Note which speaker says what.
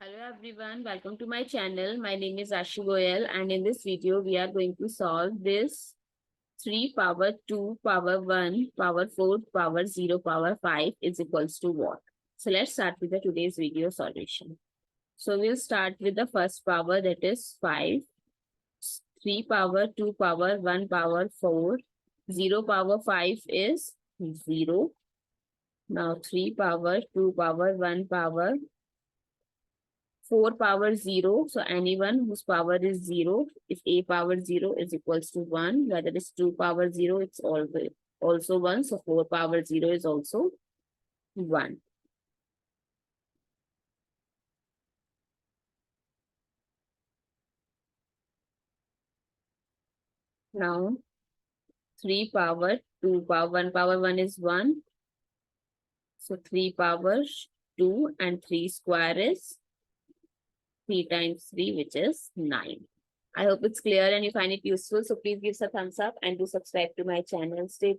Speaker 1: Hello everyone, welcome to my channel. My name is Goel and in this video we are going to solve this 3 power 2 power 1 power 4 power 0 power 5 is equals to what? So let's start with the today's video solution. So we'll start with the first power, that is 5. 3 power 2 power 1 power 4. 0 power 5 is 0. Now 3 power 2 power 1 power 4 power 0. So anyone whose power is 0, if a power 0 is equals to 1, whether it's 2 power 0, it's always also 1. So 4 power 0 is also 1. Now 3 power 2 power 1 power 1 is 1. So 3 power 2 and 3 square is 3 times 3, which is 9. I hope it's clear and you find it useful. So please give us a thumbs up and do subscribe to my channel. Stay